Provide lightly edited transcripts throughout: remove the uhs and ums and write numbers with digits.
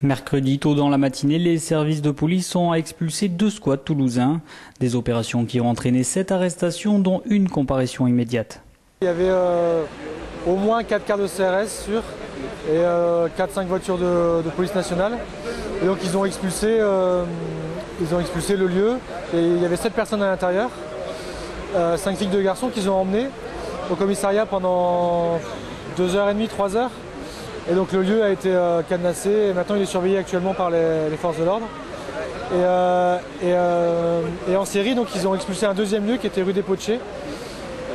Mercredi, tôt dans la matinée, les services de police ont expulsé 2 squats toulousains. Des opérations qui ont entraîné 7 arrestations, dont une comparution immédiate. Il y avait au moins 4 quarts de CRS sûrs et 4-5 voitures de police nationale. Et donc ils ont expulsé le lieu. Et il y avait 7 personnes à l'intérieur, 5 filles, 2 garçons qu'ils ont emmenés au commissariat pendant 2h30, 3h. Et donc le lieu a été cadenassé et maintenant il est surveillé actuellement par les forces de l'ordre. Et en série, donc, ils ont expulsé un deuxième lieu qui était rue des Potiers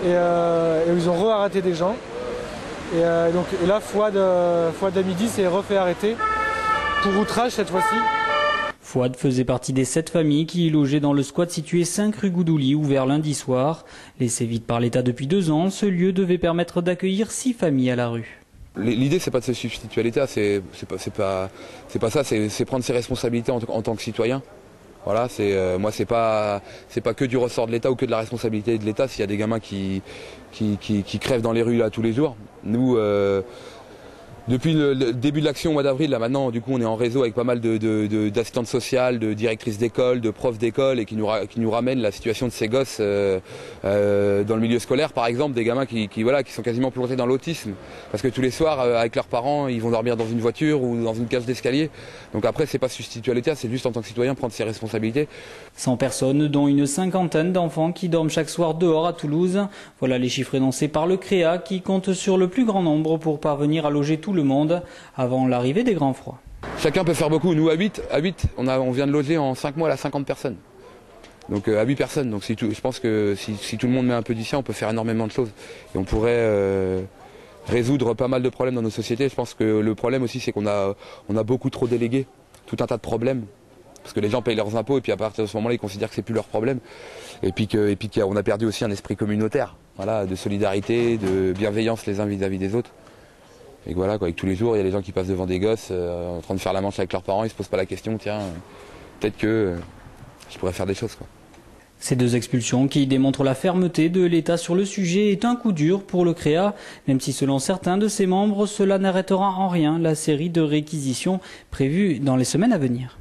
et ils ont re-arrêté des gens. Et là, Fouad Hamidi s'est refait arrêter pour outrage cette fois-ci. Fouad faisait partie des 7 familles qui logeaient dans le squat situé 5 rue Goudouli, ouvert lundi soir. Laissé vide par l'État depuis 2 ans, ce lieu devait permettre d'accueillir 6 familles à la rue. L'idée, c'est pas de se substituer à l'État, c'est pas ça, c'est prendre ses responsabilités en tant que citoyen. Voilà, moi c'est pas que du ressort de l'État ou que de la responsabilité de l'État s'il y a des gamins qui crèvent dans les rues là tous les jours. Nous, depuis le début de l'action au mois d'avril, là maintenant, du coup, on est en réseau avec pas mal d'assistantes sociales, de directrices d'école, de profs d'école, et qui nous ramènent la situation de ces gosses dans le milieu scolaire, par exemple, des gamins qui sont quasiment plongés dans l'autisme, parce que tous les soirs, avec leurs parents, ils vont dormir dans une voiture ou dans une cage d'escalier. Donc après, c'est pas substituer à l'État, c'est juste en tant que citoyen prendre ses responsabilités. 100 personnes, dont une cinquantaine d'enfants qui dorment chaque soir dehors à Toulouse. Voilà les chiffres énoncés par le CREA, qui compte sur le plus grand nombre pour parvenir à loger tout le monde avant l'arrivée des grands froids. Chacun peut faire beaucoup. Nous, à 8, on vient de loger en 5 mois là 50 personnes. Donc à 8 personnes. Donc je pense que si tout le monde met un peu d'ici, on peut faire énormément de choses. Et on pourrait résoudre pas mal de problèmes dans nos sociétés. Je pense que le problème aussi, c'est qu'on a beaucoup trop délégué tout un tas de problèmes. Parce que les gens payent leurs impôts et puis à partir de ce moment-là, ils considèrent que c'est plus leur problème. Et puis qu'on a perdu aussi un esprit communautaire, voilà, de solidarité, de bienveillance les uns vis-à-vis des autres. Et voilà, quoi, avec tous les jours, il y a des gens qui passent devant des gosses en train de faire la manche avec leurs parents, ils se posent pas la question, tiens, peut-être que je pourrais faire des choses, quoi. Ces 2 expulsions qui démontrent la fermeté de l'État sur le sujet est un coup dur pour le CREA, même si selon certains de ses membres, cela n'arrêtera en rien la série de réquisitions prévues dans les semaines à venir.